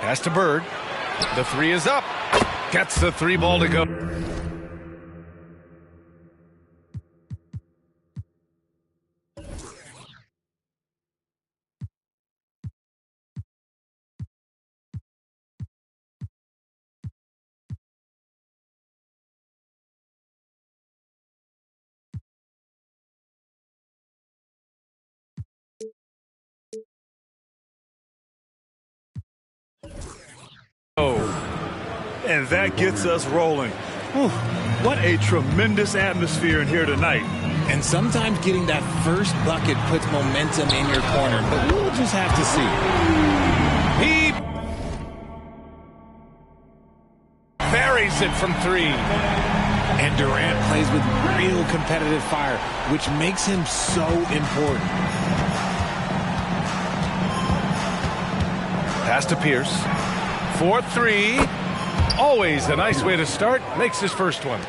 Pass to Bird. The three is up. Gets the three ball to go. And that gets us rolling. Whew, what a tremendous atmosphere in here tonight. And sometimes getting that first bucket puts momentum in your corner, but we'll just have to see. He buries it from three. And Durant plays with real competitive fire, which makes him so important. Pass to Pierce. 4-3. Always a nice way to start. Makes his first one.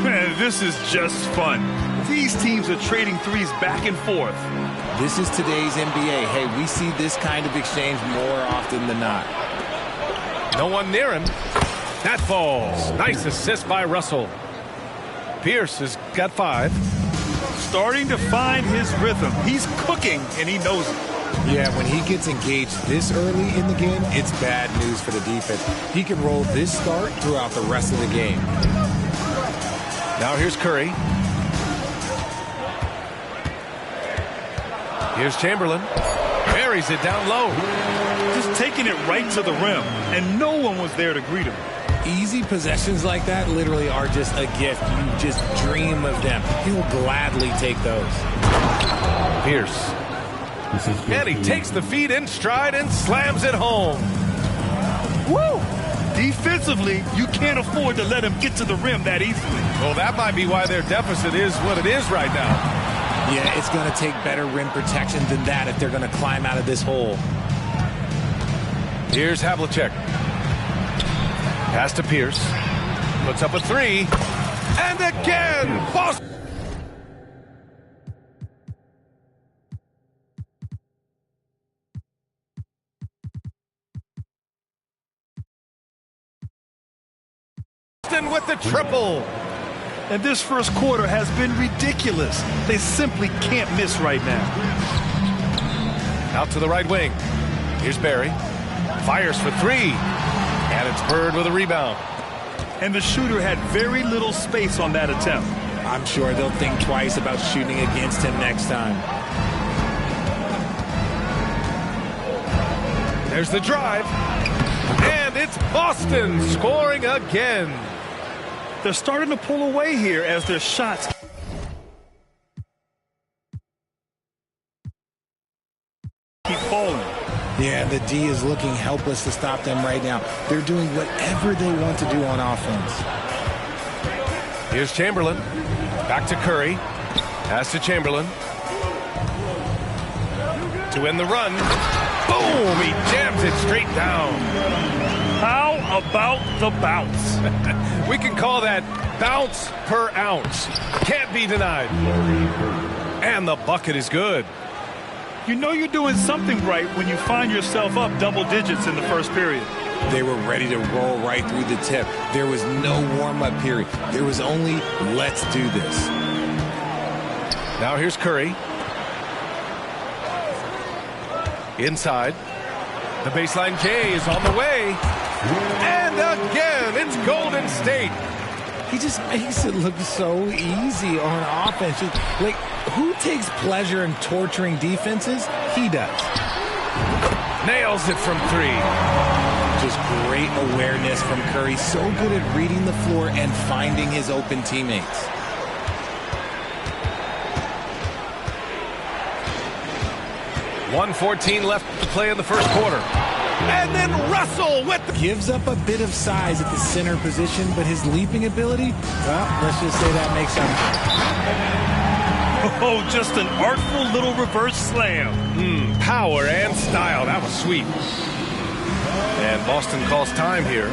Man, this is just fun. These teams are trading threes back and forth. This is today's NBA. Hey, we see this kind of exchange more often than not. No one near him. That falls. Nice assist by Russell. Pierce has got 5. Starting to find his rhythm. He's cooking, and he knows it. Yeah, when he gets engaged this early in the game, it's bad news for the defense. He can roll this start throughout the rest of the game. Now here's Curry. Here's Chamberlain. Buries it down low. Just taking it right to the rim, and no one was there to greet him. Easy possessions like that literally are just a gift. You just dream of them. He'll gladly take those. Pierce. And he takes the feed in stride and slams it home. Woo! Defensively, you can't afford to let him get to the rim that easily. Well, that might be why their deficit is what it is right now. Yeah, it's going to take better rim protection than that if they're going to climb out of this hole. Here's Havlicek. Pass to Pierce. Puts up a 3. And again! Boston! With the triple. And this first quarter has been ridiculous. They simply can't miss right now. Out to the right wing. Here's Barry. Fires for 3. And it's Bird with a rebound. And the shooter had very little space on that attempt. I'm sure they'll think twice about shooting against him next time. There's the drive. And it's Boston scoring again. They're starting to pull away here as their shots keep falling. Yeah, the D is looking helpless to stop them right now. They're doing whatever they want to do on offense. Here's Chamberlain. Back to Curry. Pass to Chamberlain. To end the run. Boom! He jams it straight down. How about the bounce? We can call that bounce per ounce. Can't be denied. And the bucket is good. You know you're doing something right when you find yourself up double digits in the first period. They were ready to roll right through the tip. There was no warm-up period. There was only, let's do this. Now here's Curry. Inside. The baseline J is on the way. And again, it's Golden State. He just makes it look so easy on offense. Like, who takes pleasure in torturing defenses? He does. Nails it from 3. Just great awareness from Curry. So good at reading the floor and finding his open teammates. .114 left to play in the first quarter. And then Russell with the... Gives up a bit of size at the center position, but his leaping ability, well, let's just say that makes up. Oh, just an artful little reverse slam. Power and style. That was sweet. And Boston calls time here.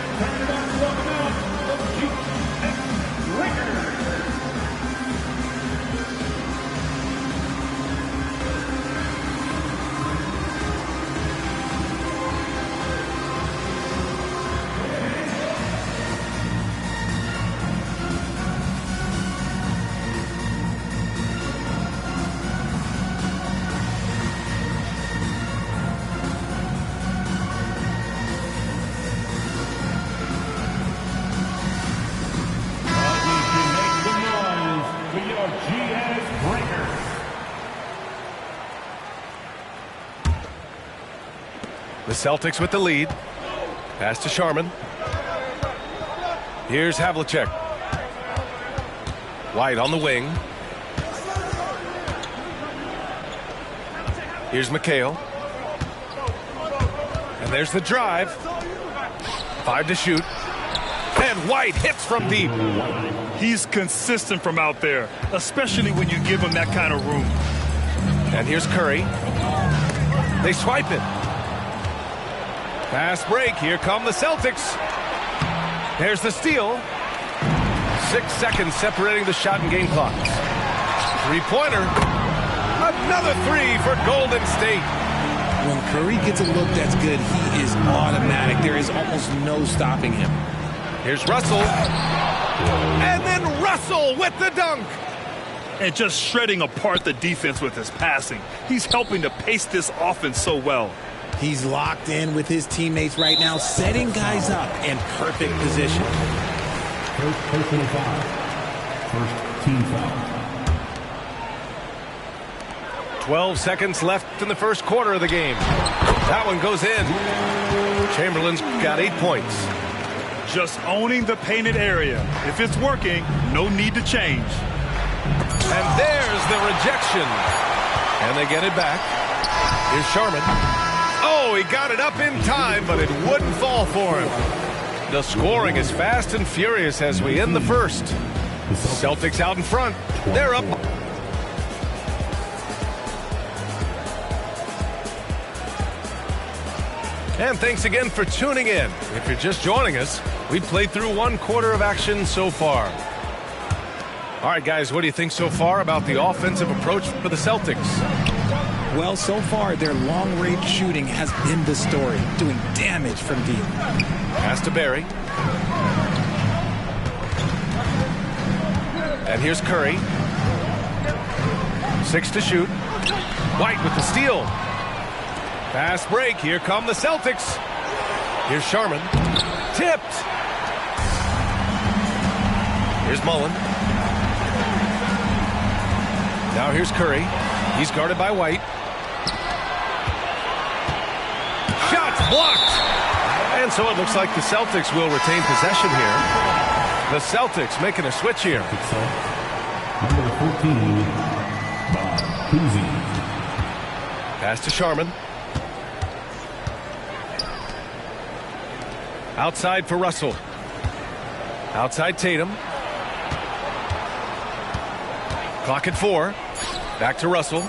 The Celtics with the lead. Pass to Sharman. Here's Havlicek. White on the wing. Here's McHale. And there's the drive. 5 to shoot. And White hits from deep. He's consistent from out there, especially when you give him that kind of room. And here's Curry. They swipe it. Fast break. Here come the Celtics. There's the steal. 6 seconds separating the shot and game clocks. Three-pointer. Another three for Golden State. When Curry gets a look that's good, he is automatic. There is almost no stopping him. Here's Russell. And then Russell with the dunk. And just shredding apart the defense with his passing. He's helping to pace this offense so well. He's locked in with his teammates right now, setting guys up in perfect position. First personal foul. First team foul. 12 seconds left in the first quarter of the game. That one goes in. Chamberlain's got 8 points. Just owning the painted area. If it's working, no need to change. And there's the rejection. And they get it back. Here's Sharman. Oh, he got it up in time, but it wouldn't fall for him. The scoring is fast and furious as we end the first. Celtics out in front. They're up. And thanks again for tuning in. If you're just joining us, we played through 1 quarter of action so far. All right, guys, what do you think so far about the offensive approach for the Celtics? Well, so far, their long-range shooting has been the story, doing damage from deep. Pass to Barry. And here's Curry. 6 to shoot. White with the steal. Fast break. Here come the Celtics. Here's Sharman. Tipped. Here's Mullen. Now here's Curry. He's guarded by White. Shots blocked. And so it looks like the Celtics will retain possession here. The Celtics making a switch here. Number 14, Kuzi. Pass to Sharman. Outside for Russell. Outside Tatum. Clock at 4. Back to Russell.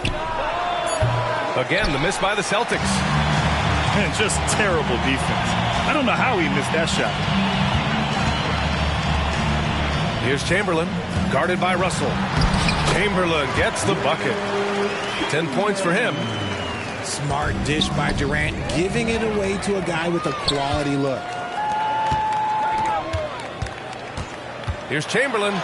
Again, the miss by the Celtics. And just terrible defense. I don't know how he missed that shot. Here's Chamberlain, guarded by Russell. Chamberlain gets the bucket. 10 points for him. Smart dish by Durant, giving it away to a guy with a quality look. Here's Chamberlain.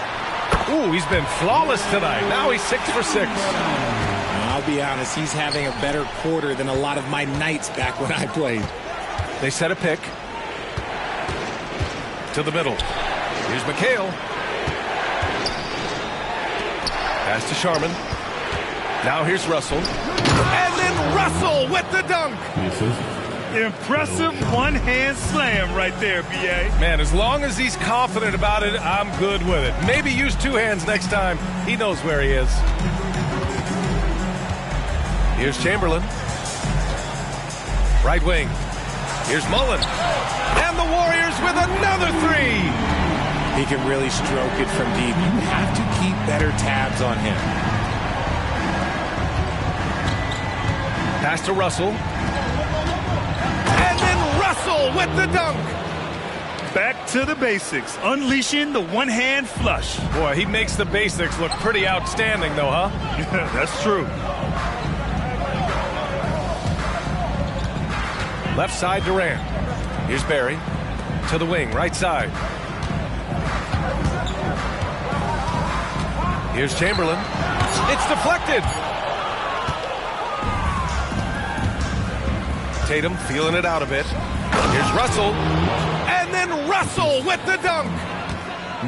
Ooh, he's been flawless tonight. Now he's 6 for 6. I'll be honest, he's having a better quarter than a lot of my nights back when I played. They set a pick. To the middle. Here's McHale. Pass to Sharman. Now here's Russell. And then Russell with the dunk. Impressive one-hand slam right there, B.A. Man, as long as he's confident about it, I'm good with it. Maybe use 2 hands next time. He knows where he is. Here's Chamberlain. Right wing. Here's Mullen. And the Warriors with another 3. He can really stroke it from deep. You have to keep better tabs on him. Pass to Russell. And then Russell with the dunk. Back to the basics, unleashing the one-hand flush. Boy, he makes the basics look pretty outstanding, though, huh? Yeah, that's true. Left side, Durant. Here's Barry. To the wing, right side. Here's Chamberlain. It's deflected. Tatum feeling it out a bit. Here's Russell. And then Russell with the dunk.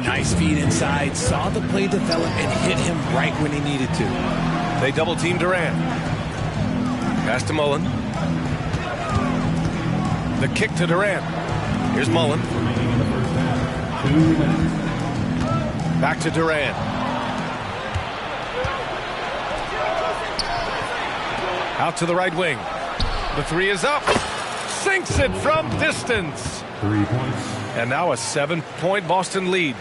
Nice feed inside. Saw the play develop and hit him right when he needed to. They double team Durant. Pass to Mullen. The kick to Durant. Here's Mullen. Remaining in the first half. 2 minutes. Back to Durant. Out to the right wing. The three is up. Sinks it from distance. 3 points. And now a 7-point Boston lead.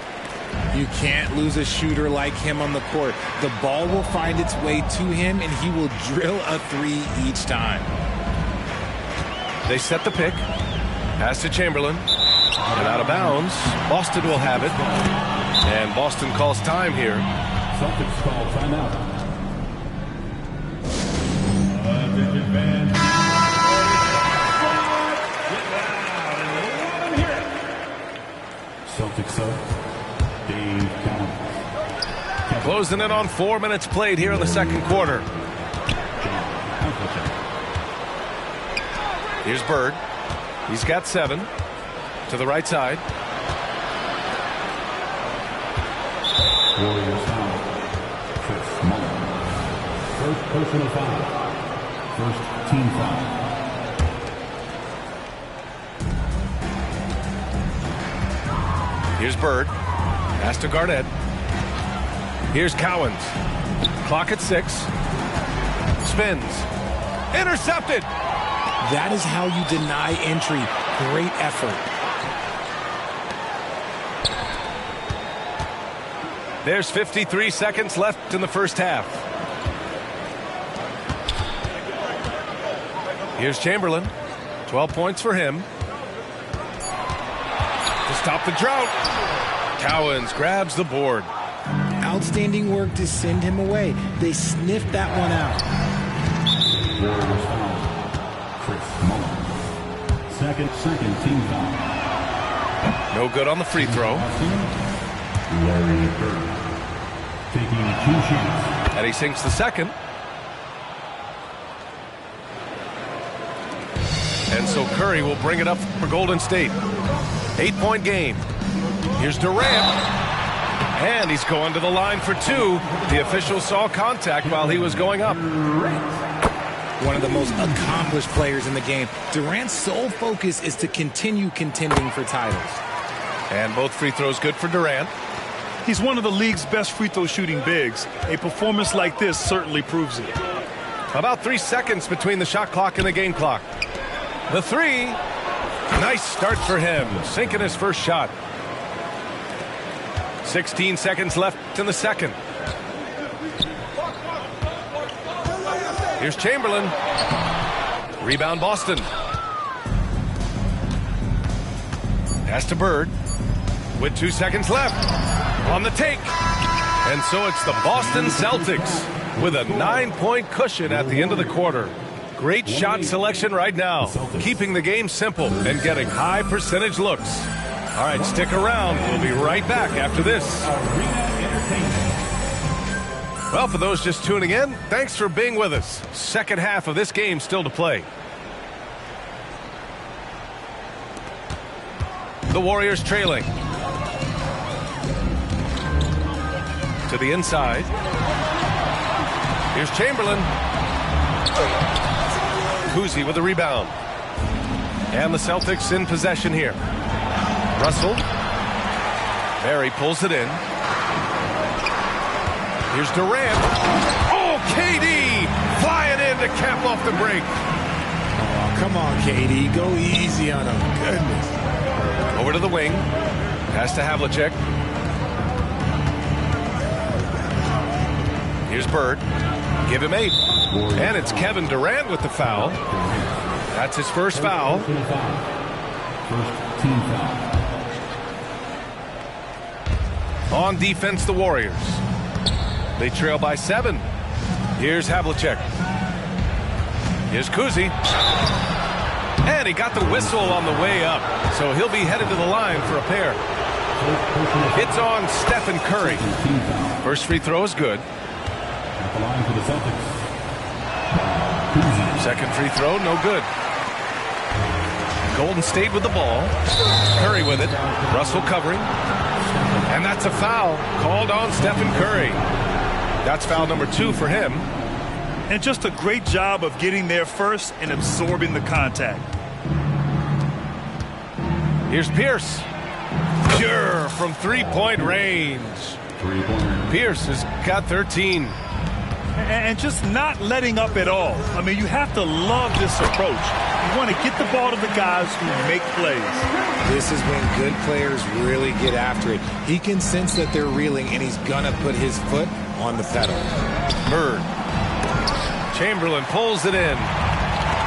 You can't lose a shooter like him on the court. The ball will find its way to him, and he will drill a three each time. They set the pick. Pass to Chamberlain. And out of bounds. Boston will have it. And Boston calls time here. Celtics call timeout. Celtics up. Dave Cowens. Closing in on 4 minutes played here in the second quarter. Here's Bird. He's got 7. To the right side. Warriors foul. Chris Mullen. First personal foul. First team foul. Here's Bird. Pass to Garnett. Here's Cowens. Clock at 6. Spins. Intercepted. That is how you deny entry. Great effort. There's 53 seconds left in the first half. Here's Chamberlain. 12 points for him. To stop the drought. Cowens grabs the board. Outstanding work to send him away. They sniffed that one out. Warriors foul. Chris Mullen. Second team foul. No good on the free throw. Larry Bird. Taking 2 shots. And he sinks the second. And so Curry will bring it up for Golden State. 8-point game. Here's Durant. And he's going to the line for 2. The official saw contact while he was going up. One of the most accomplished players in the game. Durant's sole focus is to continue contending for titles. And both free throws good for Durant. He's one of the league's best free throw shooting bigs. A performance like this certainly proves it. About 3 seconds between the shot clock and the game clock. The three. Nice start for him. Sinking his first shot. 16 seconds left in the second. Here's Chamberlain. Rebound Boston. Pass to Bird. With 2 seconds left. On the take. And so it's the Boston Celtics with a 9-point cushion at the end of the quarter. Great shot selection right now. Keeping the game simple and getting high percentage looks. All right, stick around. We'll be right back after this. Well, for those just tuning in, thanks for being with us. Second half of this game still to play. The Warriors trailing. To the inside. Here's Chamberlain. Kuzi with the rebound. And the Celtics in possession here. Russell. Barry pulls it in. Here's Durant. Oh, KD flying in to cap off the break. Oh, come on, KD. Go easy on him. Goodness. Over to the wing. Pass to Havlicek. Here's Bird. Give him 8. And it's Kevin Durant with the foul. That's his first foul. First team foul. On defense, the Warriors. They trail by 7. Here's Havlicek. Here's Kuzi. And he got the whistle on the way up. So he'll be headed to the line for a pair. It's on Stephen Curry. First free throw is good. At the line for the Celtics. Second free throw, no good. Golden State with the ball. Curry with it. Russell covering. And that's a foul called on Stephen Curry. That's foul number 2 for him. And just a great job of getting there first and absorbing the contact. Here's Pierce. Pure from three-point range. Pierce has got 13. And just not letting up at all. I mean, you have to love this approach. You want to get the ball to the guys who make plays. This is when good players really get after it. He can sense that they're reeling, and he's going to put his foot on the pedal. Bird. Chamberlain pulls it in.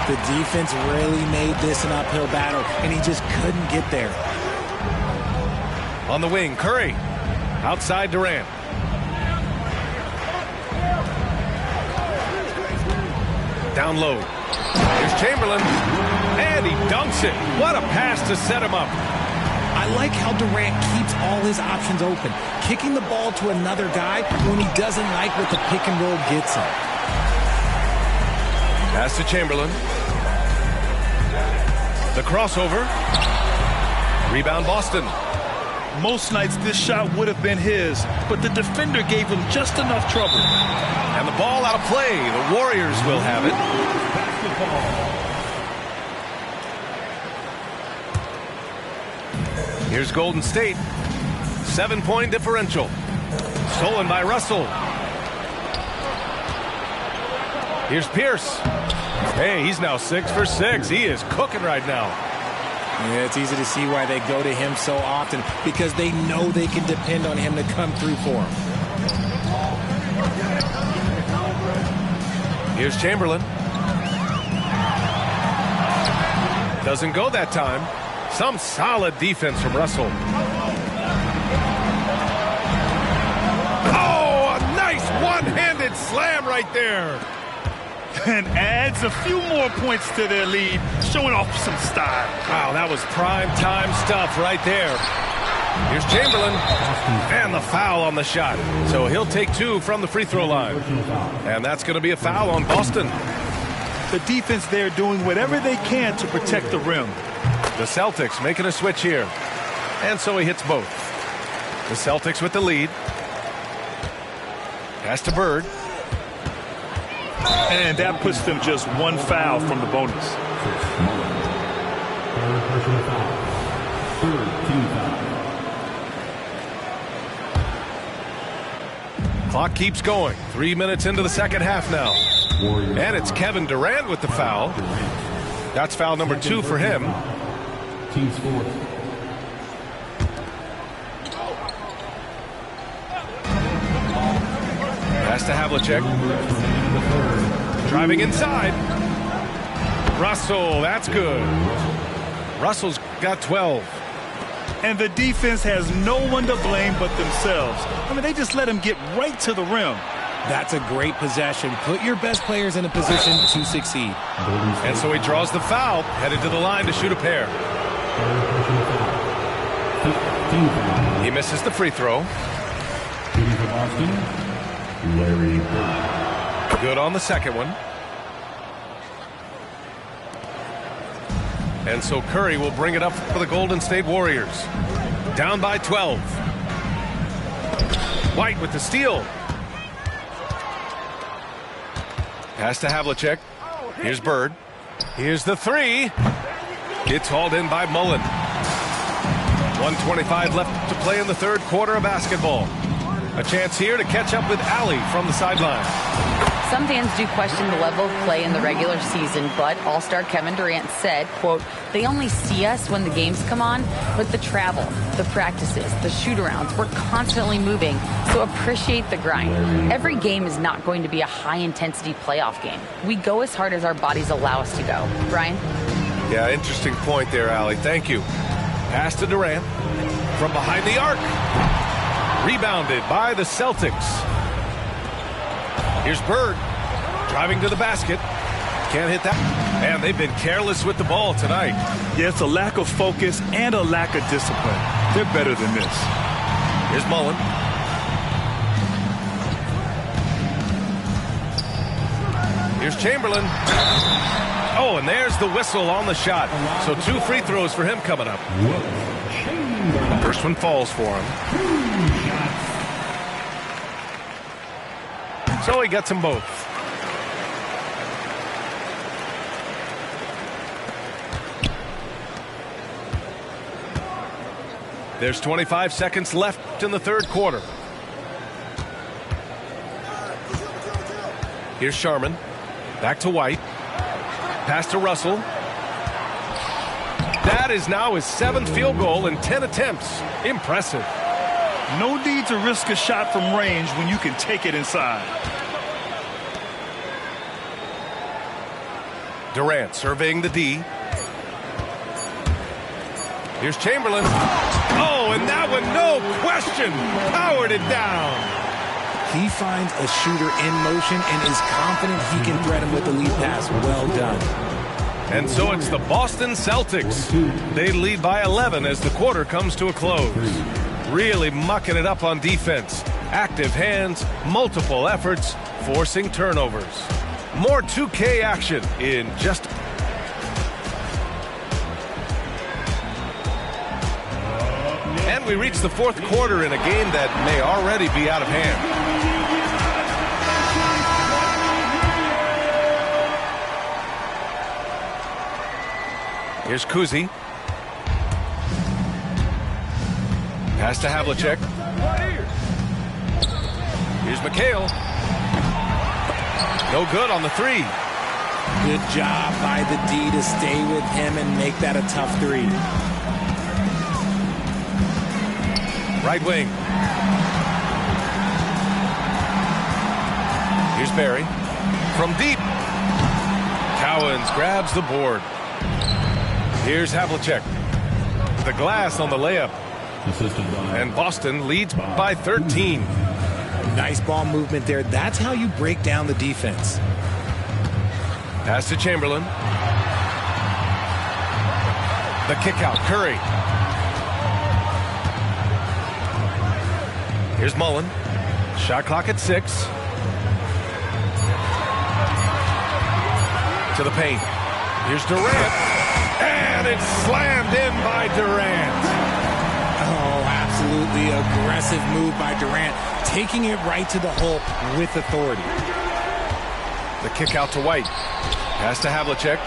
The defense really made this an uphill battle, and he just couldn't get there. On the wing, Curry. Outside Durant. Down low. Here's Chamberlain. And he dunks it. What a pass to set him up. I like how Durant keeps all his options open, kicking the ball to another guy when he doesn't like what the pick and roll gets him. Pass to Chamberlain. The crossover. Rebound Boston. Most nights this shot would have been his, but the defender gave him just enough trouble. And the ball out of play. The Warriors will have it. Here's Golden State. 7-point differential. Stolen by Russell. Here's Pierce. Hey, he's now 6 for 6. He is cooking right now. Yeah, it's easy to see why they go to him so often, because they know they can depend on him to come through for them. Here's Chamberlain. Doesn't go that time. Some solid defense from Russell. Oh, a nice one-handed slam right there. And adds a few more points to their lead, showing off some style. Wow, that was prime time stuff right there. Here's Chamberlain, and the foul on the shot. So he'll take 2 from the free throw line. And that's going to be a foul on Boston. The defense there doing whatever they can to protect the rim. The Celtics making a switch here. And so he hits both. The Celtics with the lead. Pass to Bird. And that puts them just 1 foul from the bonus. Clock keeps going. 3 minutes into the second half now. And it's Kevin Durant with the foul. That's foul number 2 for him. Team score. Pass to Havlicek. Driving inside. Russell, that's good. Russell's got 12. And the defense has no one to blame but themselves. I mean, they just let him get right to the rim. That's a great possession. Put your best players in a position to succeed. And so he draws the foul, headed to the line to shoot a pair. He misses the free throw. Good on the second one. And so Curry will bring it up for the Golden State Warriors. Down by 12. White with the steal. Pass to Havlicek. Here's Bird. Here's the 3. It's hauled in by Mullen. 1:25 left to play in the third quarter of basketball. A chance here to catch up with Allie from the sideline. Some fans do question the level of play in the regular season, but All-Star Kevin Durant said, quote, "They only see us when the games come on, but the travel, the practices, the shoot-arounds, we're constantly moving, so appreciate the grind. Every game is not going to be a high-intensity playoff game. We go as hard as our bodies allow us to go." Brian? Yeah, interesting point there, Allie. Thank you. Pass to Durant from behind the arc. Rebounded by the Celtics. Here's Bird driving to the basket. Can't hit that. And they've been careless with the ball tonight. Yeah, it's a lack of focus and a lack of discipline. They're better than this. Here's Mullen. Here's Chamberlain. Oh, and there's the whistle on the shot. So 2 free throws for him coming up. First one falls for him. So he gets them both. There's 25 seconds left in the third quarter. Here's Sharman. Back to White. Pass to Russell. That is now his 7th field goal in 10 attempts. Impressive. No need to risk a shot from range when you can take it inside. Durant surveying the D. Here's Chamberlain. Oh, and that one, no question, powered it down. He finds a shooter in motion and is confident he can thread him with the lead pass. Well done. And so it's the Boston Celtics. They lead by 11 as the quarter comes to a close. Really mucking it up on defense. Active hands, multiple efforts, forcing turnovers. More 2K action in just... And we reach the fourth quarter in a game that may already be out of hand. Here's Kuzi. Pass to Havlicek. Here's McHale. No good on the three. Good job by the D to stay with him and make that a tough three. Right wing. Here's Barry. From deep. Cowens grabs the board. Here's Havlicek. The glass on the layup. And Boston leads by 13. Nice ball movement there. That's how you break down the defense. Pass to Chamberlain. The kick out. Curry. Here's Mullen. Shot clock at 6. To the paint. Here's Durant. And it's slammed in by Durant. Oh, absolutely aggressive move by Durant. Taking it right to the hole with authority. The kick out to White. Pass to Havlicek.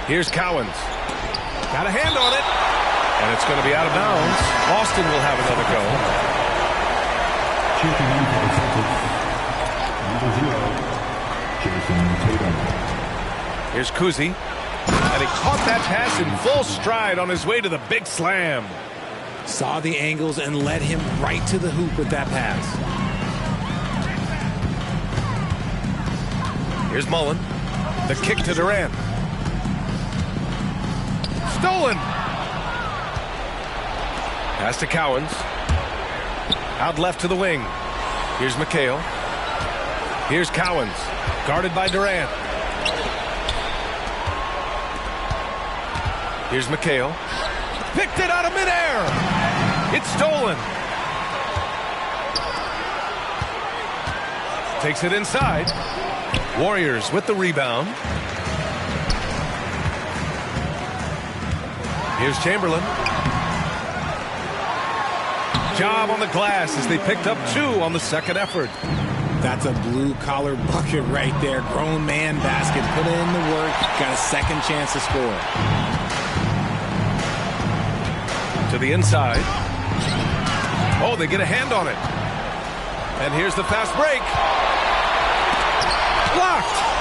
Here's Cowens. Got a hand on it. And it's going to be out of bounds. Boston will have another go. Checking in for the Celtics, number 0, Jason Tatum. Here's Kuzi. And he caught that pass in full stride on his way to the big slam. Saw the angles and led him right to the hoop with that pass. Here's Mullen. The kick to Durant. Stolen. Pass to Cowens. Out left to the wing. Here's McHale. Here's Cowens. Guarded by Durant. Here's McHale. Picked it out of midair. It's stolen. Takes it inside. Warriors with the rebound. Here's Chamberlain. Job on the glass as they picked up 2 on the second effort. That's a blue-collar bucket right there. Grown man basket. Put in the work. Got a second chance to score. To the inside. Oh, they get a hand on it. And here's the fast break. Blocked.